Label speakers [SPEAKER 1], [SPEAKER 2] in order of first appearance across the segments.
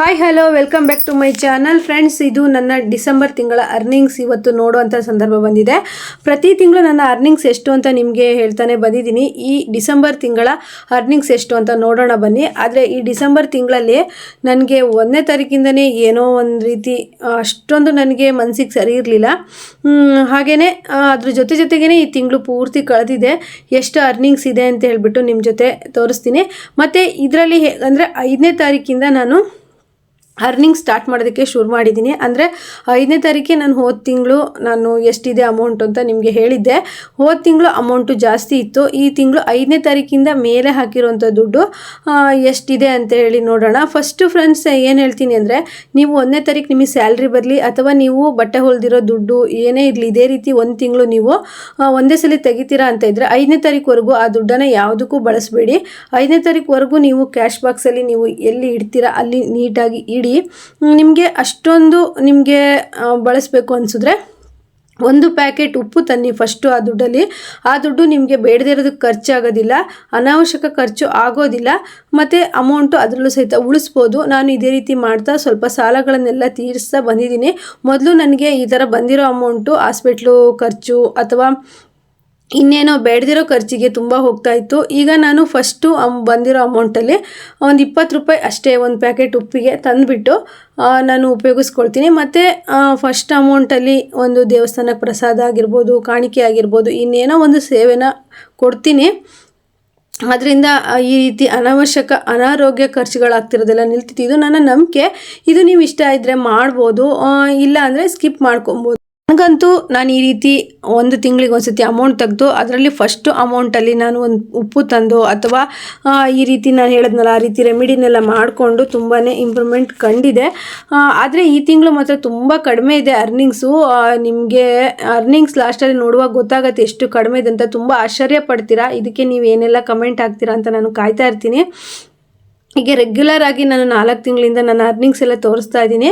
[SPEAKER 1] Hi hello welcome back to my channel friends. ಇದು ನನ್ನ December ತಿಂಗಳ ಅರ್ನಿಂಗ್ಸ್ ಇವತ್ತು ನೋಡುವಂಥ ಸಂದರ್ಭ ಬಂದಿದೆ. ಪ್ರತಿ ತಿಂಗಳು ನನ್ನ ಅರ್ನಿಂಗ್ಸ್ ಎಷ್ಟು ಅಂತ ನಿಮಗೆ ಹೇಳ್ತಾನೆ ಬಂದಿದ್ದೀನಿ. ಈ ಡಿಸೆಂಬರ್ ತಿಂಗಳ ಅರ್ನಿಂಗ್ಸ್ ಎಷ್ಟು ಅಂತ ನೋಡೋಣ ಬನ್ನಿ. ಆದರೆ ಈ ಡಿಸೆಂಬರ್ ತಿಂಗಳಲ್ಲಿ ನನಗೆ 1ನೇ ತಾರೀಕಿಂದನೇ ಏನೋ ಒಂದು ರೀತಿ ಅಷ್ಟೊಂದು ನನಗೆ ಮನಸ್ಸಿಗೆ ಸರಿ ಇರಲಿಲ್ಲ. ಹಾಗೆಯೇ ಅದ್ರ ಜೊತೆಗೇ ಈ ತಿಂಗಳು ಪೂರ್ತಿ ಕಳೆದಿದೆ. ಎಷ್ಟು ಅರ್ನಿಂಗ್ಸ್ ಇದೆ ಅಂತ ಹೇಳಿಬಿಟ್ಟು ನಿಮ್ಮ ಜೊತೆ ತೋರಿಸ್ತೀನಿ. ಮತ್ತು ಇದರಲ್ಲಿ ಅಂದರೆ 5ನೇ ತಾರೀಕಿಂದ ನಾನು ಅರ್ನಿಂಗ್ ಸ್ಟಾರ್ಟ್ ಮಾಡೋದಕ್ಕೆ ಶುರು ಮಾಡಿದ್ದೀನಿ. ಅಂದರೆ 5ನೇ ತಾರೀಕಿಗೆ ನಾನು ಹೋದ ತಿಂಗಳು ನಾನು ಎಷ್ಟಿದೆ ಅಮೌಂಟ್ ಅಂತ ನಿಮಗೆ ಹೇಳಿದ್ದೆ. ಹೋದ ತಿಂಗಳು ಅಮೌಂಟು ಜಾಸ್ತಿ ಇತ್ತು. ಈ ತಿಂಗಳು 5ನೇ ತಾರೀಕಿಂದ ಮೇಲೆ ಹಾಕಿರೋಂಥ ದುಡ್ಡು ಎಷ್ಟಿದೆ ಅಂತ ಹೇಳಿ ನೋಡೋಣ. ಫಸ್ಟು ಫ್ರೆಂಡ್ಸ್ ಏನು ಹೇಳ್ತೀನಿ ಅಂದರೆ, ನೀವು 1ನೇ ತಾರೀಕು ನಿಮಗೆ ಸ್ಯಾಲ್ರಿ ಬರಲಿ ಅಥವಾ ನೀವು ಬಟ್ಟೆ ಹೊಲ್ದಿರೋ ದುಡ್ಡು ಏನೇ ಇರಲಿ, ಇದೇ ರೀತಿ ಒಂದು ತಿಂಗಳು ನೀವು ಒಂದೇ ಸಲ ತೆಗಿತೀರಾ ಅಂತ ಇದ್ದರೆ 5ನೇ ತಾರೀಕುವರೆಗೂ ಆ ದುಡ್ಡನ್ನು ಯಾವುದಕ್ಕೂ ಬಳಸಬೇಡಿ. 5ನೇ ತಾರೀಕುವರೆಗೂ ನೀವು ಕ್ಯಾಶ್ ಬಾಕ್ಸಲ್ಲಿ ನೀವು ಎಲ್ಲಿ ಇಡ್ತೀರಾ ಅಲ್ಲಿ ನೀಟಾಗಿ ನಿಮಗೆ ಅಷ್ಟೊಂದು ನಿಮಗೆ ಬಳಸಬೇಕು ಅನಿಸಿದ್ರೆ 1 ಪ್ಯಾಕೆಟ್ ಉಪ್ಪು ತನ್ನಿ ಫಸ್ಟು. ಆ ದುಡ್ಡು ನಿಮಗೆ ಬೇಡದೇ ಇರೋದಕ್ಕೆ ಖರ್ಚಾಗೋದಿಲ್ಲ, ಅನಾವಶ್ಯಕ ಖರ್ಚು ಆಗೋದಿಲ್ಲ, ಮತ್ತು ಅಮೌಂಟು ಅದರಲ್ಲೂ ಸಹಿತ ಉಳಿಸ್ಬೋದು. ನಾನು ಇದೇ ರೀತಿ ಮಾಡ್ತಾ ಸ್ವಲ್ಪ ಸಾಲಗಳನ್ನೆಲ್ಲ ತೀರಿಸ್ತಾ ಬಂದಿದ್ದೀನಿ. ಮೊದಲು ನನಗೆ ಈ ಥರ ಬಂದಿರೋ ಅಮೌಂಟು ಹಾಸ್ಪಿಟ್ಲು ಖರ್ಚು ಅಥವಾ ಇನ್ನೇನೋ ಬೇಡದಿರೋ ಖರ್ಚಿಗೆ ತುಂಬ ಹೋಗ್ತಾಯಿತ್ತು. ಈಗ ನಾನು ಫಸ್ಟು ಬಂದಿರೋ ಅಮೌಂಟಲ್ಲಿ ಒಂದು 20 ರೂಪಾಯಿ ಅಷ್ಟೇ ಒಂದು ಪ್ಯಾಕೆಟ್ ಉಪ್ಪಿಗೆ ತಂದುಬಿಟ್ಟು ನಾನು ಉಪಯೋಗಿಸ್ಕೊಳ್ತೀನಿ. ಮತ್ತು ಫಸ್ಟ್ ಅಮೌಂಟಲ್ಲಿ ಒಂದು ದೇವಸ್ಥಾನಕ್ಕೆ ಪ್ರಸಾದ ಆಗಿರ್ಬೋದು, ಕಾಣಿಕೆ ಆಗಿರ್ಬೋದು, ಇನ್ನೇನೋ ಒಂದು ಸೇವೆನ ಕೊಡ್ತೀನಿ. ಅದರಿಂದ ಈ ರೀತಿ ಅನಾರೋಗ್ಯ ಖರ್ಚುಗಳಾಗ್ತಿರೋದೆಲ್ಲ ನಿಲ್ತಿತ್ತು. ಇದು ನನ್ನ ನಂಬಿಕೆ. ಇದು ನೀವು ಇಷ್ಟ ಇದ್ದರೆ ಮಾಡ್ಬೋದು, ಇಲ್ಲ ಅಂದರೆ ಸ್ಕಿಪ್ ಮಾಡ್ಕೊಬೋದು. ನನಗಂತೂ ನಾನು ಈ ರೀತಿ ಒಂದು ತಿಂಗಳಿಗೆ ಒಂದ್ಸತಿ ಅಮೌಂಟ್ ತೆಗೆದು ಅದರಲ್ಲಿ ಫಸ್ಟು ಅಮೌಂಟಲ್ಲಿ ನಾನು ಒಂದು ಉಪ್ಪು ತಂದು ಅಥವಾ ಈ ರೀತಿ ನಾನು ಹೇಳಿದ್ನಲ್ಲ ಆ ರೀತಿ ರೆಮಿಡಿನೆಲ್ಲ ಮಾಡಿಕೊಂಡು ತುಂಬಾ ಇಂಪ್ರೂವ್ಮೆಂಟ್ ಕಂಡಿದೆ. ಆದರೆ ಈ ತಿಂಗಳು ಮಾತ್ರ ತುಂಬ ಕಡಿಮೆ ಇದೆ ಅರ್ನಿಂಗ್ಸು. ನಿಮಗೆ ಅರ್ನಿಂಗ್ಸ್ ಲಾಸ್ಟಲ್ಲಿ ನೋಡುವಾಗ ಗೊತ್ತಾಗುತ್ತೆ ಎಷ್ಟು ಕಡಿಮೆ ಇದೆ ಅಂತ. ತುಂಬ ಆಶ್ಚರ್ಯ ಪಡ್ತೀರಾ. ಇದಕ್ಕೆ ನೀವು ಏನೆಲ್ಲ ಕಮೆಂಟ್ ಹಾಕ್ತೀರಾ ಅಂತ ನಾನು ಕಾಯ್ತಾ ಇರ್ತೀನಿ. ಹೀಗೆ ರೆಗ್ಯುಲರ್ ಆಗಿ ನಾನು 4 ತಿಂಗಳಿಂದ ನನ್ನ ಅರ್ನಿಂಗ್ಸ್ ಎಲ್ಲ ತೋರಿಸ್ತಾ ಇದ್ದೀನಿ.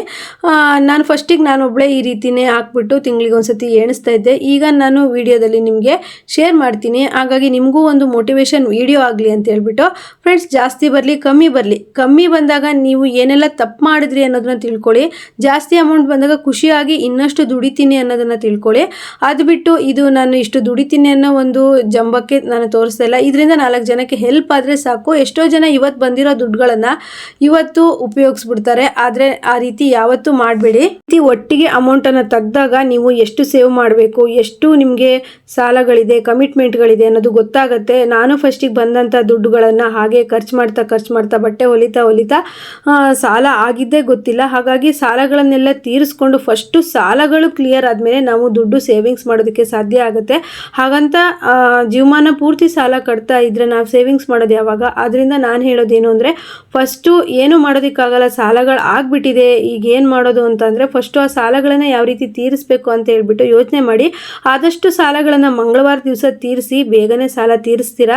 [SPEAKER 1] ನಾನು ಫಸ್ಟಿಗೆ ನಾನೊಬ್ಬಳೇ ಈ ರೀತಿಯೇ ಹಾಕ್ಬಿಟ್ಟು ತಿಂಗಳಿಗೆ ಒಂದ್ಸತಿ ಎಣಿಸ್ತಾ ಇದ್ದೆ. ಈಗ ನಾನು ವಿಡಿಯೋದಲ್ಲಿ ನಿಮಗೆ ಶೇರ್ ಮಾಡ್ತೀನಿ. ಹಾಗಾಗಿ ನಿಮಗೂ ಒಂದು ಮೋಟಿವೇಶನ್ ವಿಡಿಯೋ ಆಗಲಿ ಅಂತ ಹೇಳ್ಬಿಟ್ಟು ಫ್ರೆಂಡ್ಸ್, ಜಾಸ್ತಿ ಬರಲಿ ಕಮ್ಮಿ ಬಂದಾಗ ನೀವು ಏನೆಲ್ಲ ತಪ್ಪು ಮಾಡಿದ್ರಿ ಅನ್ನೋದನ್ನ ತಿಳ್ಕೊಳ್ಳಿ. ಜಾಸ್ತಿ ಅಮೌಂಟ್ ಬಂದಾಗ ಖುಷಿಯಾಗಿ ಇನ್ನಷ್ಟು ದುಡಿತೀನಿ ಅನ್ನೋದನ್ನು ತಿಳ್ಕೊಳ್ಳಿ. ಅದು ಬಿಟ್ಟು ಇದು ನಾನು ಇಷ್ಟು ದುಡಿತೀನಿ ಅನ್ನೋ ಒಂದು ಜಂಬಕ್ಕೆ ನಾನು ತೋರಿಸ್ತಾ ಇಲ್ಲ. ಇದರಿಂದ 4 ಜನಕ್ಕೆ ಹೆಲ್ಪ್ ಆದರೆ ಸಾಕು. ಎಷ್ಟೋ ಜನ ಇವತ್ತು ಬಂದಿರೋ ದುಡ್ಡುಗಳನ್ನು ಇವತ್ತು ಉಪಯೋಗಿಸ್ಬಿಡ್ತಾರೆ. ಆದರೆ ಆ ರೀತಿ ಯಾವತ್ತೂ ಮಾಡಬೇಡಿ. ಒಟ್ಟಿಗೆ ಅಮೌಂಟನ್ನು ತೆಗೆದಾಗ ನೀವು ಎಷ್ಟು ಸೇವ್ ಮಾಡಬೇಕು, ಎಷ್ಟು ನಿಮಗೆ ಸಾಲಗಳಿದೆ, ಕಮಿಟ್ಮೆಂಟ್ಗಳಿದೆ ಅನ್ನೋದು ಗೊತ್ತಾಗುತ್ತೆ. ನಾನು ಫಸ್ಟಿಗೆ ಬಂದಂಥ ದುಡ್ಡುಗಳನ್ನು ಹಾಗೆ ಖರ್ಚು ಮಾಡ್ತಾ ಬಟ್ಟೆ ಹೊಲಿತಾ ಸಾಲ ಆಗಿದ್ದೇ ಗೊತ್ತಿಲ್ಲ. ಹಾಗಾಗಿ ಸಾಲಗಳನ್ನೆಲ್ಲ ತೀರಿಸ್ಕೊಂಡು ಫಸ್ಟು ಸಾಲಗಳು ಕ್ಲಿಯರ್ ಆದಮೇಲೆ ನಾವು ದುಡ್ಡು ಸೇವಿಂಗ್ಸ್ ಮಾಡೋದಕ್ಕೆ ಸಾಧ್ಯ ಆಗುತ್ತೆ. ಹಾಗಂತ ಜೀವಮಾನ ಪೂರ್ತಿ ಸಾಲ ಕಟ್ತಾ ಇದ್ದರೆ ನಾವು ಸೇವಿಂಗ್ಸ್ ಮಾಡೋದು ಯಾವಾಗ? ಆದ್ದರಿಂದ ನಾನು ಹೇಳೋದೇನು ಅಂದರೆ, ಫಸ್ಟು ಏನು ಮಾಡೋದಕ್ಕಾಗಲ್ಲ, ಸಾಲಗಳು ಆಗಿಬಿಟ್ಟಿದೆ, ಈಗ ಏನು ಮಾಡೋದು ಅಂತಂದರೆ ಫಸ್ಟು ಆ ಸಾಲಗಳನ್ನು ಯಾವ ರೀತಿ ತೀರಿಸಬೇಕು ಅಂತ ಹೇಳ್ಬಿಟ್ಟು ಯೋಚನೆ ಮಾಡಿ. ಆದಷ್ಟು ಸಾಲಗಳನ್ನು ಮಂಗಳವಾರ ದಿವಸ ತೀರಿಸಿ ಬೇಗನೆ ಸಾಲ ತೀರಿಸ್ತೀರಾ.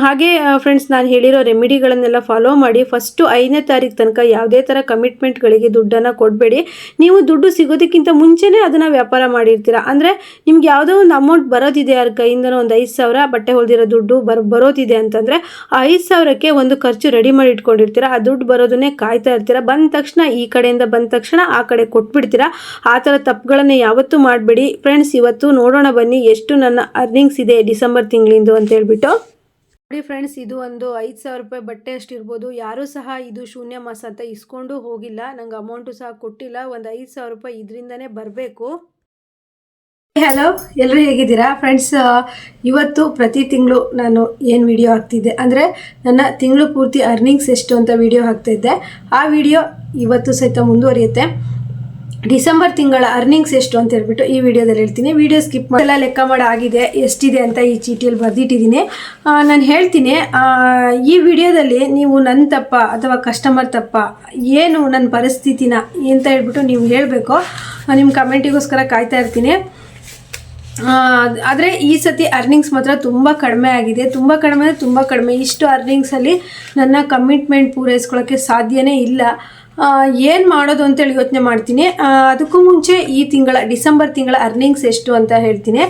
[SPEAKER 1] ಹಾಗೆ ಫ್ರೆಂಡ್ಸ್, ನಾನು ಹೇಳಿರೋ ರೆಮಿಡಿಗಳನ್ನೆಲ್ಲ ಫಾಲೋ ಮಾಡಿ. ಫಸ್ಟು 5ನೇ ತಾರೀಕು ತನಕ ಯಾವುದೇ ಥರ ಕಮಿಟ್ಮೆಂಟ್ಗಳಿಗೆ ದುಡ್ಡನ್ನು ಕೊಡಬೇಡಿ. ನೀವು ದುಡ್ಡು ಸಿಗೋದಕ್ಕಿಂತ ಮುಂಚೆನೇ ಅದನ್ನು ವ್ಯಾಪಾರ ಮಾಡಿರ್ತೀರ. ಅಂದರೆ ನಿಮ್ಗೆ ಯಾವುದೋ ಒಂದು ಅಮೌಂಟ್ ಬರೋದಿದೆ, ಯಾರ ಕೈಯಿಂದನೋ ಒಂದು 5,000 ಬಟ್ಟೆ ಹೊಲ್ದಿರೋ ದುಡ್ಡು ಬರೋದಿದೆ ಅಂತಂದರೆ ಆ 5,000ಕ್ಕೆ ಒಂದು ಖರ್ಚು ರೆಡಿ ಮಾಡಿ ಇಟ್ಕೊಂಡಿರ್ತೀರ. ಆ ದುಡ್ಡು ಬರೋದನ್ನೇ ಕಾಯ್ತಾ ಇರ್ತೀರ. ಬಂದ ತಕ್ಷಣ ಈ ಕಡೆಯಿಂದ ಬಂದ ತಕ್ಷಣ ಆ ಕಡೆ ಕೊಟ್ಬಿಡ್ತೀರಾ. ಆ ಥರ ತಪ್ಪುಗಳನ್ನೇ ಯಾವತ್ತೂ ಮಾಡಬೇಡಿ ಫ್ರೆಂಡ್ಸ್. ಇವತ್ತು ನೋಡೋಣ ಬನ್ನಿ ಎಷ್ಟು ನನ್ನ ಅರ್ನಿಂಗ್ಸ್ ಇದೆ ಡಿಸೆಂಬರ್ ತಿಂಗಳಿಂದು ಅಂತ ಹೇಳ್ಬಿಟ್ಟು. ನೋಡಿ ಫ್ರೆಂಡ್ಸ್, ಇದು ಒಂದು 5,000 ರೂಪಾಯಿ ಬಟ್ಟೆ ಅಷ್ಟಿರ್ಬೋದು. ಯಾರೂ ಸಹ ಇದು ಶೂನ್ಯ ಮಾಸ ಅಂತ ಇಸ್ಕೊಂಡು ಹೋಗಿಲ್ಲ, ನಂಗೆ ಅಮೌಂಟು ಸಹ ಕೊಟ್ಟಿಲ್ಲ. ಒಂದು 5,000 ರೂಪಾಯಿ ಇದರಿಂದನೇ ಬರಬೇಕು. ಹಲೋ, ಎಲ್ಲರೂ ಹೇಗಿದ್ದೀರಾ ಫ್ರೆಂಡ್ಸ್? ಇವತ್ತು ಪ್ರತಿ ತಿಂಗಳು ನಾನು ಏನು ವಿಡಿಯೋ ಹಾಕ್ತಿದ್ದೆ ಅಂದರೆ ನನ್ನ ತಿಂಗಳು ಪೂರ್ತಿ ಅರ್ನಿಂಗ್ಸ್ ಎಷ್ಟು ಅಂತ ವಿಡಿಯೋ ಹಾಕ್ತಾಯಿದ್ದೆ. ಆ ವಿಡಿಯೋ ಇವತ್ತು ಸಹಿತ ಮುಂದುವರಿಯುತ್ತೆ. ಡಿಸೆಂಬರ್ ತಿಂಗಳ ಅರ್ನಿಂಗ್ಸ್ ಎಷ್ಟು ಅಂತ ಹೇಳ್ಬಿಟ್ಟು ಈ ವಿಡಿಯೋದಲ್ಲಿ ಹೇಳ್ತೀನಿ. ವಿಡಿಯೋ ಸ್ಕಿಪ್ ಎಲ್ಲ ಲೆಕ್ಕ ಮಾಡಿ ಆಗಿದೆ ಎಷ್ಟಿದೆ ಅಂತ ಈ ಚೀಟಿಯಲ್ಲಿ ಬರೆದಿಟ್ಟಿದ್ದೀನಿ. ನಾನು ಹೇಳ್ತೀನಿ. ಈ ವಿಡಿಯೋದಲ್ಲಿ ನೀವು ನನ್ನ ತಪ್ಪ ಅಥವಾ ಕಸ್ಟಮರ್ ತಪ್ಪ, ಏನು ನನ್ನ ಪರಿಸ್ಥಿತಿನ ಅಂತ ಹೇಳ್ಬಿಟ್ಟು ನೀವು ಹೇಳಬೇಕು. ನಿಮ್ಮ ಕಮೆಂಟಿಗೋಸ್ಕರ ಕಾಯ್ತಾ ಇರ್ತೀನಿ. ಆದರೆ ಈ ಸತಿ ಅರ್ನಿಂಗ್ಸ್ ಮಾತ್ರ ತುಂಬ ಕಡಿಮೆ ಆಗಿದೆ. ತುಂಬ ಕಡಿಮೆ. ಇಷ್ಟು ಅರ್ನಿಂಗ್ಸಲ್ಲಿ ನನ್ನ ಕಮಿಟ್ಮೆಂಟ್ ಪೂರೈಸ್ಕೊಳ್ಳೋಕ್ಕೆ ಸಾಧ್ಯನೇ ಇಲ್ಲ. ಏನು ಮಾಡೋದು ಅಂತೇಳಿ ಯೋಚನೆ ಮಾಡ್ತೀನಿ. ಅದಕ್ಕೂ ಮುಂಚೆ ಈ ಡಿಸೆಂಬರ್ ತಿಂಗಳ ಅರ್ನಿಂಗ್ಸ್ ಎಷ್ಟು ಅಂತ ಹೇಳ್ತೀನಿ.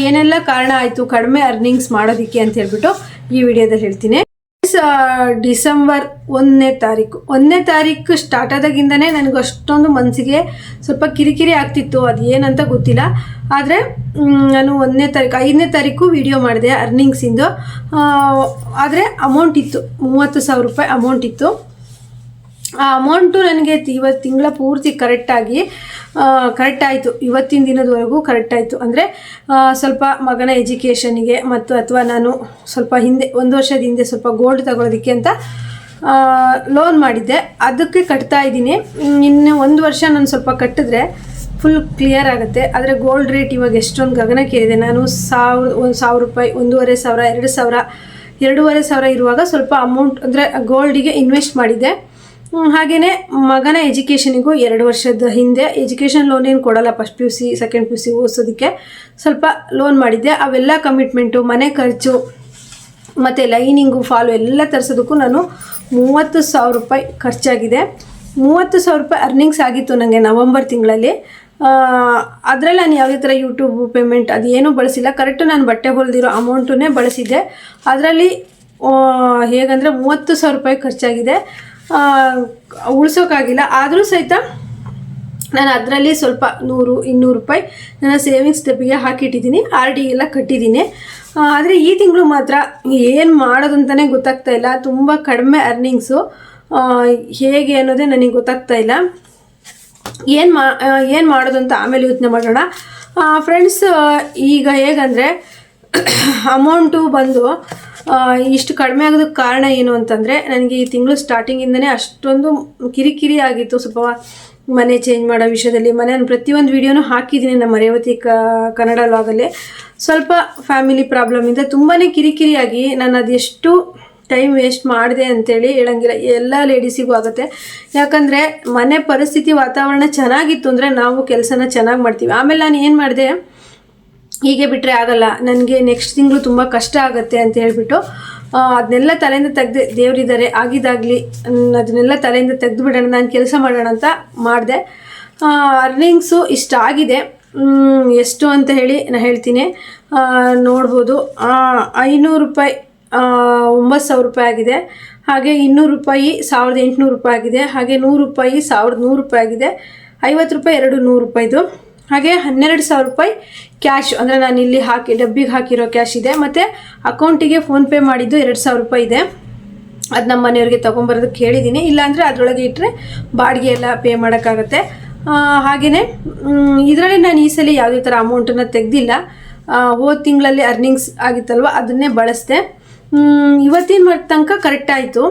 [SPEAKER 1] ಏನೆಲ್ಲ ಕಾರಣ ಆಯಿತು ಕಡಿಮೆ ಅರ್ನಿಂಗ್ಸ್ ಮಾಡೋದಕ್ಕೆ ಅಂತ ಹೇಳ್ಬಿಟ್ಟು ಈ ವಿಡಿಯೋದಲ್ಲಿ ಹೇಳ್ತೀನಿ. ಡಿಸೆಂಬರ್ 1ನೇ ತಾರೀಕು ಸ್ಟಾರ್ಟ್ ಆದಾಗಿಂದನೇ ನನಗೆ ಅಷ್ಟೊಂದು ಮನಸ್ಸಿಗೆ ಸ್ವಲ್ಪ ಕಿರಿಕಿರಿ ಆಗ್ತಿತ್ತು, ಅದು ಏನಂತ ಗೊತ್ತಿಲ್ಲ. ಆದರೆ ನಾನು 5ನೇ ತಾರೀಕು ವಿಡಿಯೋ ಮಾಡಿದೆ ಅರ್ನಿಂಗ್ಸಿಂದು. ಆದರೆ ಅಮೌಂಟ್ ಇತ್ತು, 30,000 ರೂಪಾಯಿ ಅಮೌಂಟ್ ಇತ್ತು. ಆ ಅಮೌಂಟು ನನಗೆ ಇವತ್ತು ತಿಂಗಳ ಪೂರ್ತಿ ಕರೆಕ್ಟಾಯಿತು. ಇವತ್ತಿನ ದಿನದವರೆಗೂ ಕರೆಕ್ಟಾಯಿತು. ಅಂದರೆ ಸ್ವಲ್ಪ ಮಗನ ಎಜುಕೇಷನಿಗೆ ಮತ್ತು ಅಥವಾ ನಾನು ಸ್ವಲ್ಪ ಒಂದು ವರ್ಷದ ಹಿಂದೆ ಸ್ವಲ್ಪ ಗೋಲ್ಡ್ ತಗೊಳ್ಳೋದಕ್ಕೆ ಅಂತ ಲೋನ್ ಮಾಡಿದ್ದೆ, ಅದಕ್ಕೆ ಕಟ್ತಾ ಇದ್ದೀನಿ. ಇನ್ನು 1 ವರ್ಷ ನಾನು ಸ್ವಲ್ಪ ಕಟ್ಟಿದ್ರೆ ಫುಲ್ ಕ್ಲಿಯರ್ ಆಗುತ್ತೆ. ಆದರೆ ಗೋಲ್ಡ್ ರೇಟ್ ಇವಾಗ ಎಷ್ಟೊಂದು ಗಗನಕ್ಕೇರಿದೆ. ನಾನು 1,000 ರೂಪಾಯಿ, 1,500, 2,000, 2,500 ಇರುವಾಗ ಸ್ವಲ್ಪ ಅಮೌಂಟ್ ಅಂದರೆ ಗೋಲ್ಡಿಗೆ ಇನ್ವೆಸ್ಟ್ ಮಾಡಿದ್ದೆ. ಹಾಗೆಯೇ ಮಗನ ಎಜುಕೇಷನಿಗೂ 2 ವರ್ಷದ ಹಿಂದೆ ಎಜುಕೇಷನ್ ಲೋನ್ ಏನು ಕೊಡೋಲ್ಲ, ಫಸ್ಟ್ PUC ಸೆಕೆಂಡ್ PUC ಓದಿಸೋದಕ್ಕೆ ಸ್ವಲ್ಪ ಲೋನ್ ಮಾಡಿದ್ದೆ. ಅವೆಲ್ಲ ಕಮಿಟ್ಮೆಂಟು, ಮನೆ ಖರ್ಚು ಮತ್ತು ಲೈನಿಂಗು, ಫಾಲು ಎಲ್ಲ ತರಿಸೋದಕ್ಕೂ ನಾನು 30,000 ರೂಪಾಯಿ ಖರ್ಚಾಗಿದೆ. 30,000 ರೂಪಾಯಿ ಅರ್ನಿಂಗ್ಸ್ ಆಗಿತ್ತು ನನಗೆ ನವಂಬರ್ ತಿಂಗಳಲ್ಲಿ. ಅದರಲ್ಲಿ ನಾನು ಯಾವುದೇ ಥರ ಯೂಟ್ಯೂಬ್ ಪೇಮೆಂಟ್ ಅದು ಏನೂ ಬಳಸಿಲ್ಲ. ಕರೆಕ್ಟು ನಾನು ಬಟ್ಟೆ ಹೊಲಿದಿರೋ ಅಮೌಂಟನ್ನೇ ಬಳಸಿದ್ದೆ. ಅದರಲ್ಲಿ ಹೇಗಂದರೆ 30,000 ರೂಪಾಯಿ ಖರ್ಚಾಗಿದೆ, ಉಳಿಸೋಕ್ಕಾಗಿಲ್ಲ. ಆದರೂ ಸಹಿತ ನಾನು ಅದರಲ್ಲಿ ಸ್ವಲ್ಪ 100-200 ರೂಪಾಯಿ ನನ್ನ ಸೇವಿಂಗ್ಸ್ ಸ್ಟೆಪ್ಪಿಗೆ ಹಾಕಿಟ್ಟಿದ್ದೀನಿ, RD ಎಲ್ಲ ಕಟ್ಟಿದ್ದೀನಿ. ಆದರೆ ಈ ತಿಂಗಳು ಮಾತ್ರ ಏನು ಮಾಡೋದಂತಲೇ ಗೊತ್ತಾಗ್ತಾ ಇಲ್ಲ. ತುಂಬ ಕಡಿಮೆ ಅರ್ನಿಂಗ್ಸು, ಹೇಗೆ ಅನ್ನೋದೇ ನನಗೆ ಗೊತ್ತಾಗ್ತಾ ಇಲ್ಲ. ಏನು ಮಾಡೋದು ಅಂತ ಆಮೇಲೆ ಯೋಚನೆ ಮಾಡೋಣ ಫ್ರೆಂಡ್ಸ್. ಈಗ ಹೇಗಂದರೆ ಅಮೌಂಟು ಬಂದು ಇಷ್ಟು ಕಡಿಮೆ ಆಗೋದಕ್ಕೆ ಕಾರಣ ಏನು ಅಂತಂದರೆ, ನನಗೆ ಈ ತಿಂಗಳು ಸ್ಟಾರ್ಟಿಂಗಿಂದನೇ ಅಷ್ಟೊಂದು ಕಿರಿಕಿರಿ ಆಗಿತ್ತು. ಸ್ವಲ್ಪ ಮನೆ ಚೇಂಜ್ ಮಾಡೋ ವಿಷಯದಲ್ಲಿ ನಾನು ಪ್ರತಿಯೊಂದು ವೀಡಿಯೋನೂ ಹಾಕಿದ್ದೀನಿ ನಮ್ಮ ರೇವತಿ ಕನ್ನಡ ವ್ಲಾಗಲ್ಲಿ. ಸ್ವಲ್ಪ ಫ್ಯಾಮಿಲಿ ಪ್ರಾಬ್ಲಮಿಂದ ತುಂಬಾ ಕಿರಿಕಿರಿಯಾಗಿ ನಾನು ಅದೆಷ್ಟು ಟೈಮ್ ವೇಸ್ಟ್ ಮಾಡಿದೆ ಅಂತೇಳಿ ಹೇಳಂಗಿಲ್ಲ. ಎಲ್ಲ ಲೇಡೀಸಿಗೂ ಆಗುತ್ತೆ. ಯಾಕಂದರೆ ಮನೆ ಪರಿಸ್ಥಿತಿ ವಾತಾವರಣ ಚೆನ್ನಾಗಿತ್ತು ಅಂದರೆ ನಾವು ಕೆಲಸನ ಚೆನ್ನಾಗಿ ಮಾಡ್ತೀವಿ. ಆಮೇಲೆ ನಾನು ಏನು ಮಾಡಿದೆ, ಹೀಗೆ ಬಿಟ್ಟರೆ ಆಗಲ್ಲ, ನನಗೆ ನೆಕ್ಸ್ಟ್ ತಿಂಗಳು ತುಂಬ ಕಷ್ಟ ಆಗುತ್ತೆ ಅಂತ ಹೇಳ್ಬಿಟ್ಟು ಅದನ್ನೆಲ್ಲ ತಲೆಯಿಂದ ತೆಗೆದು, ದೇವರಿದ್ದಾರೆ ಆಗಿದ್ದಾಗಲಿ ಅದನ್ನೆಲ್ಲ ತಲೆಯಿಂದ ತೆಗೆದು ಬಿಡೋಣ, ನಾನು ಕೆಲಸ ಮಾಡೋಣ ಅಂತ ಮಾಡಿದೆ. ಅರ್ನಿಂಗ್ಸು ಇಷ್ಟಾಗಿದೆ. ಎಷ್ಟು ಅಂತ ಹೇಳಿ ನಾನು ಹೇಳ್ತೀನಿ, ನೋಡ್ಬೋದು. 500 ರೂಪಾಯಿ 9,000 ರೂಪಾಯಿ ಆಗಿದೆ. ಹಾಗೆ 200 ರೂಪಾಯಿ 1,800 ರೂಪಾಯಿ ಆಗಿದೆ. ಹಾಗೆ 100 ರೂಪಾಯಿ 1,100 ರೂಪಾಯಿ ಆಗಿದೆ. 50 ರೂಪಾಯಿ 200 ರೂಪಾಯಿದು. ಹಾಗೆ 12,000 ರೂಪಾಯಿ ಕ್ಯಾಶ್, ಅಂದರೆ ನಾನು ಇಲ್ಲಿ ಡಬ್ಬಿಗೆ ಹಾಕಿರೋ ಕ್ಯಾಶ್ ಇದೆ. ಮತ್ತು ಅಕೌಂಟಿಗೆ ಫೋನ್ಪೇ ಮಾಡಿದ್ದು 2,000 ರೂಪಾಯಿ ಇದೆ. ಅದು ನಮ್ಮ ಮನೆಯವ್ರಿಗೆ ತೊಗೊಂಬರೋದಕ್ಕೆ ಹೇಳಿದ್ದೀನಿ. ಇಲ್ಲಾಂದರೆ ಅದರೊಳಗೆ ಇಟ್ಟರೆ ಬಾಡಿಗೆ ಎಲ್ಲ ಪೇ ಮಾಡೋಕ್ಕಾಗತ್ತೆ. ಹಾಗೆಯೇ ಇದರಲ್ಲಿ ನಾನು ಈ ಸಲ ಯಾವುದೇ ಥರ ಅಮೌಂಟನ್ನು ತೆಗೆದಿಲ್ಲ. ಹೋದ ತಿಂಗಳಲ್ಲಿ ಅರ್ನಿಂಗ್ಸ್ ಆಗಿತ್ತಲ್ವ, ಅದನ್ನೇ ಬಳಸಿದೆ. ಇವತ್ತಿನ ತನಕ ಕರೆಕ್ಟ್ ಆಯಿತು.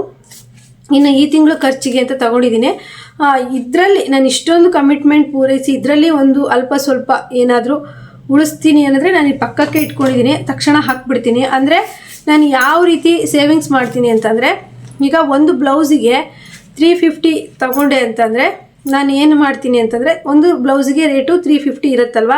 [SPEAKER 1] ಇನ್ನು ಈ ತಿಂಗಳು ಖರ್ಚಿಗೆ ಅಂತ ತಗೊಂಡಿದ್ದೀನಿ. ಇದರಲ್ಲಿ ನಾನು ಇಷ್ಟೊಂದು ಕಮಿಟ್ಮೆಂಟ್ ಪೂರೈಸಿ ಇದರಲ್ಲಿ ಒಂದು ಅಲ್ಪ ಸ್ವಲ್ಪ ಏನಾದರೂ ಉಳಿಸ್ತೀನಿ ಅನ್ನೋದ್ರೆ ನಾನು ಈ ಪಕ್ಕಕ್ಕೆ ಇಟ್ಕೊಂಡಿದ್ದೀನಿ, ತಕ್ಷಣ ಹಾಕ್ಬಿಡ್ತೀನಿ. ಅಂದರೆ ನಾನು ಯಾವ ರೀತಿ ಸೇವಿಂಗ್ಸ್ ಮಾಡ್ತೀನಿ ಅಂತಂದರೆ, ಈಗ ಒಂದು ಬ್ಲೌಸಿಗೆ 350 ತಗೊಂಡೆ ಅಂತಂದರೆ ನಾನು ಏನು ಮಾಡ್ತೀನಿ ಅಂತಂದರೆ, ಒಂದು ಬ್ಲೌಸಿಗೆ ರೇಟು 350 ಇರುತ್ತಲ್ವ,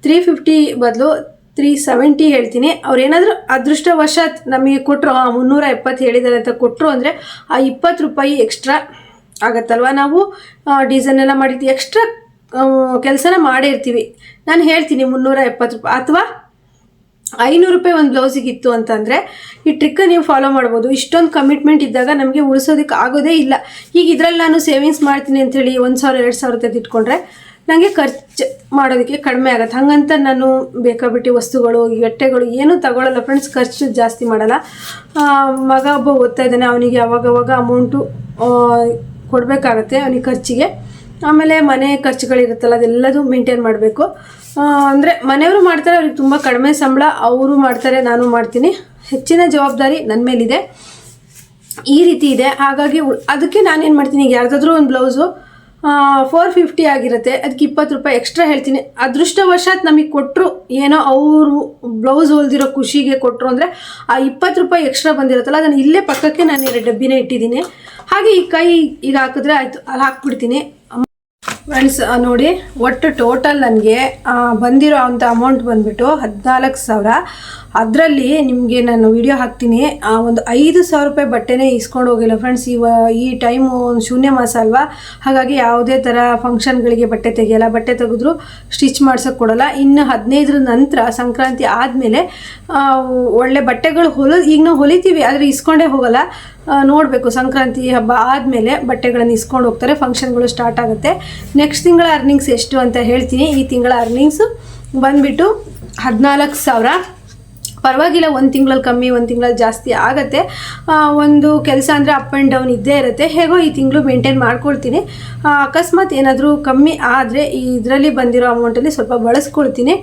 [SPEAKER 1] 350 ಬದಲು 370 ಹೇಳ್ತೀನಿ. ಅವ್ರು ಏನಾದರೂ ಅದೃಷ್ಟವಶಾತ್ ನಮಗೆ ಕೊಟ್ಟರು 370 ಹೇಳಿದ್ದಾರೆ ಅಂತ ಕೊಟ್ಟರು ಅಂದರೆ ಆ 20 ರೂಪಾಯಿ ಎಕ್ಸ್ಟ್ರಾ ಆಗತ್ತಲ್ವ. ನಾವು ಡಿಸೈನ್ ಎಲ್ಲ ಮಾಡಿರ್ತೀವಿ, ಎಕ್ಸ್ಟ್ರಾ ಕೆಲಸನ ಮಾಡಿರ್ತೀವಿ. ನಾನು ಹೇಳ್ತೀನಿ 370 ರೂಪಾಯಿ ಅಥವಾ 500 ರೂಪಾಯಿ ಒಂದು ಬ್ಲೌಸಿಗಿತ್ತು ಅಂತಂದರೆ ಈ ಟ್ರಿಕ್ಕ ನೀವು ಫಾಲೋ ಮಾಡ್ಬೋದು. ಇಷ್ಟೊಂದು ಕಮಿಟ್ಮೆಂಟ್ ಇದ್ದಾಗ ನಮಗೆ ಉಳಿಸೋದಕ್ಕೆ ಆಗೋದೇ ಇಲ್ಲ. ಈಗ ಇದರಲ್ಲಿ ನಾನು ಸೇವಿಂಗ್ಸ್ ಮಾಡ್ತೀನಿ ಅಂಥೇಳಿ 1,000-2,000 ತೆಗೆದಿಟ್ಕೊಂಡ್ರೆ ನನಗೆ ಖರ್ಚು ಮಾಡೋದಕ್ಕೆ ಕಡಿಮೆ ಆಗುತ್ತೆ. ಹಾಗಂತ ನಾನು ಬೇಕಾಬಿಟ್ಟು ವಸ್ತುಗಳು, ಬಟ್ಟೆಗಳು ಏನೂ ತಗೊಳ್ಳಲ್ಲ ಫ್ರೆಂಡ್ಸ್, ಖರ್ಚು ಜಾಸ್ತಿ ಮಾಡಲ್ಲ. ಮಗ ಒಬ್ಬ ಓದ್ತಾ ಇದ್ದಾನೆ, ಅವನಿಗೆ ಅವಾಗವಾಗ ಅಮೌಂಟು ಕೊಡಬೇಕಾಗತ್ತೆ ಅವನಿಗೆ ಖರ್ಚಿಗೆ. ಆಮೇಲೆ ಮನೆ ಖರ್ಚುಗಳಿರುತ್ತಲ್ಲ ಅದೆಲ್ಲದೂ ಮೇಂಟೈನ್ ಮಾಡಬೇಕು. ಅಂದರೆ ಮನೆಯವರು ಮಾಡ್ತಾರೆ, ಅವ್ರಿಗೆ ತುಂಬ ಕಡಿಮೆ ಸಂಬಳ, ಅವರು ಮಾಡ್ತಾರೆ, ನಾನು ಮಾಡ್ತೀನಿ. ಹೆಚ್ಚಿನ ಜವಾಬ್ದಾರಿ ನನ್ನ ಮೇಲಿದೆ. ಈ ರೀತಿ ಇದೆ. ಹಾಗಾಗಿ ಅದಕ್ಕೆ ನಾನೇನು ಮಾಡ್ತೀನಿ, ಈಗ ಯಾರ್ದಾದ್ರೂ ಒಂದು ಬ್ಲೌಸು 450 ಆಗಿರುತ್ತೆ, ಅದಕ್ಕೆ 20 ರೂಪಾಯಿ ಎಕ್ಸ್ಟ್ರಾ ಹೇಳ್ತೀನಿ. ಅದೃಷ್ಟವಶಾತ್ ನಮಗೆ ಕೊಟ್ಟರು, ಏನೋ ಅವರು ಬ್ಲೌಸ್ ಹೊಲ್ದಿರೋ ಖುಷಿಗೆ ಕೊಟ್ಟರು ಅಂದರೆ ಆ 20 ರೂಪಾಯಿ ಎಕ್ಸ್ಟ್ರಾ ಬಂದಿರುತ್ತಲ್ಲ, ಅದನ್ನು ಇಲ್ಲೇ ಪಕ್ಕಕ್ಕೆ ನಾನು 2 ಡಬ್ಬಿನ ಇಟ್ಟಿದ್ದೀನಿ. ಹಾಗೆ ಈ ಕೈ ಈಗ ಹಾಕಿದ್ರೆ ಆಯಿತು, ಅಲ್ಲಿ ಹಾಕ್ಬಿಡ್ತೀನಿ. ಫ್ರೆಂಡ್ಸ್ ನೋಡಿ, ಒಟ್ಟು ಟೋಟಲ್ ನನಗೆ ಬಂದಿರೋ ಅಂಥ ಅಮೌಂಟ್ ಬಂದುಬಿಟ್ಟು 14,000. ಅದರಲ್ಲಿ ನಿಮಗೆ ನಾನು ವಿಡಿಯೋ ಹಾಕ್ತೀನಿ. ಒಂದು 5,000 ರೂಪಾಯಿ ಬಟ್ಟೆನೇ ಇಸ್ಕೊಂಡು ಹೋಗಿಲ್ಲ ಫ್ರೆಂಡ್ಸ್. ಈ ಟೈಮು ಶೂನ್ಯ ಮಾಸ ಅಲ್ವಾ, ಹಾಗಾಗಿ ಯಾವುದೇ ಥರ ಫಂಕ್ಷನ್ಗಳಿಗೆ ಬಟ್ಟೆ ತೆಗೆಯಲ್ಲ. ಬಟ್ಟೆ ತೆಗೆದ್ರು ಸ್ಟಿಚ್ ಮಾಡ್ಸೋಕ್ಕೆ ಕೊಡೋಲ್ಲ. ಇನ್ನು 15ರ ನಂತರ ಸಂಕ್ರಾಂತಿ ಆದಮೇಲೆ ಒಳ್ಳೆ ಬಟ್ಟೆಗಳು ಈಗ ನಾವು ಹೊಲಿತೀವಿ, ಆದರೆ ಇಸ್ಕೊಂಡೇ ಹೋಗಲ್ಲ. ನೋಡಬೇಕು, ಸಂಕ್ರಾಂತಿ ಹಬ್ಬ ಆದಮೇಲೆ ಬಟ್ಟೆಗಳನ್ನು ಇಸ್ಕೊಂಡು ಹೋಗ್ತಾರೆ, ಫಂಕ್ಷನ್ಗಳು ಸ್ಟಾರ್ಟ್ ಆಗುತ್ತೆ. ನೆಕ್ಸ್ಟ್ ತಿಂಗಳ ಅರ್ನಿಂಗ್ಸ್ ಎಷ್ಟು ಅಂತ ಹೇಳ್ತೀನಿ. ಈ ತಿಂಗಳ ಅರ್ನಿಂಗ್ಸು ಬಂದುಬಿಟ್ಟು 14,000. ಪರವಾಗಿಲ್ಲ, ಒಂದು ತಿಂಗಳಲ್ಲಿ ಕಮ್ಮಿ, ಒಂದು ತಿಂಗಳಲ್ಲಿ ಜಾಸ್ತಿ ಆಗುತ್ತೆ. ಒಂದು ಕೆಲಸ ಅಂದರೆ ಅಪ್ ಆ್ಯಂಡ್ ಡೌನ್ ಇದ್ದೇ ಇರುತ್ತೆ. ಹೇಗೋ ಈ ತಿಂಗಳು ಮೇಂಟೈನ್ ಮಾಡ್ಕೊಳ್ತೀನಿ. ಅಕಸ್ಮಾತ್ ಏನಾದರೂ ಕಮ್ಮಿ ಆದರೆ ಇದರಲ್ಲಿ ಬಂದಿರೋ ಅಮೌಂಟಲ್ಲಿ ಸ್ವಲ್ಪ ಬಳಸ್ಕೊಳ್ತೀನಿ.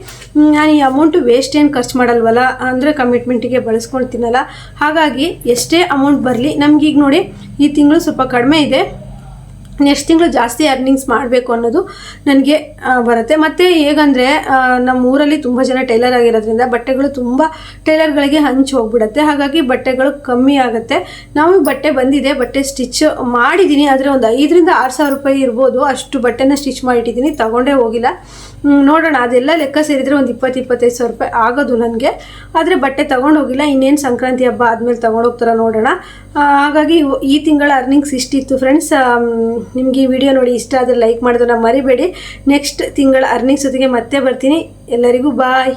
[SPEAKER 1] ನಾನು ಈ ಅಮೌಂಟು ವೇಸ್ಟ್ ಏನು ಖರ್ಚು ಮಾಡಲ್ವಲ್ಲ, ಅಂದರೆ ಕಮಿಟ್ಮೆಂಟಿಗೆ ಬಳಸ್ಕೊಳ್ತೀನಲ್ಲ, ಹಾಗಾಗಿ ಎಷ್ಟೇ ಅಮೌಂಟ್ ಬರಲಿ ನಮಗೀಗ ನೋಡಿ ಈ ತಿಂಗಳು ಸ್ವಲ್ಪ ಕಡಿಮೆ ಇದೆ. ನೆಕ್ಸ್ಟ್ ತಿಂಗಳು ಜಾಸ್ತಿ ಅರ್ನಿಂಗ್ಸ್ ಮಾಡಬೇಕು ಅನ್ನೋದು ನನಗೆ ಬರುತ್ತೆ. ಮತ್ತು ಹೇಗಂದರೆ ನಮ್ಮ ಊರಲ್ಲಿ ತುಂಬ ಜನ ಟೈಲರ್ ಆಗಿರೋದ್ರಿಂದ ಬಟ್ಟೆಗಳು ತುಂಬ ಟೈಲರ್ಗಳಿಗೆ ಹಂಚಿ ಹೋಗ್ಬಿಡುತ್ತೆ. ಹಾಗಾಗಿ ಬಟ್ಟೆಗಳು ಕಮ್ಮಿ ಆಗುತ್ತೆ. ನಾವು ಬಟ್ಟೆ ಬಂದಿದೆ, ಬಟ್ಟೆ ಸ್ಟಿಚ್ ಮಾಡಿದ್ದೀನಿ, ಆದರೆ ಒಂದು 5,000 to 6,000 ರೂಪಾಯಿ ಇರ್ಬೋದು. ಅಷ್ಟು ಬಟ್ಟೆನ ಸ್ಟಿಚ್ ಮಾಡಿಟ್ಟಿದ್ದೀನಿ, ತಗೊಂಡೇ ಹೋಗಿಲ್ಲ. ನೋಡೋಣ, ಅದೆಲ್ಲ ಲೆಕ್ಕ ಸೇರಿದರೆ ಒಂದು 20,000-25,000 ರೂಪಾಯಿ ಆಗೋದು ನನಗೆ. ಆದರೆ ಬಟ್ಟೆ ತೊಗೊಂಡು ಹೋಗಿಲ್ಲ. ಇನ್ನೇನು ಸಂಕ್ರಾಂತಿ ಹಬ್ಬ ಆದಮೇಲೆ ತೊಗೊಂಡೋಗ್ತಾರ ನೋಡೋಣ. ಹಾಗಾಗಿ ಈ ತಿಂಗಳ ಅರ್ನಿಂಗ್ಸ್ ಇಷ್ಟಿತ್ತು ಫ್ರೆಂಡ್ಸ್. ನಿಮಗೆ ಈ ವಿಡಿಯೋ ನೋಡಿ ಇಷ್ಟ ಆದರೆ ಲೈಕ್ ಮಾಡೋದನ್ನ ಮರಿಬೇಡಿ. ನೆಕ್ಸ್ಟ್ ತಿಂಗಳ ಅರ್ನಿಂಗ್ಸ್ ಜೊತೆಗೆ ಮತ್ತೆ ಬರ್ತೀನಿ. ಎಲ್ಲರಿಗೂ ಬಾಯ್.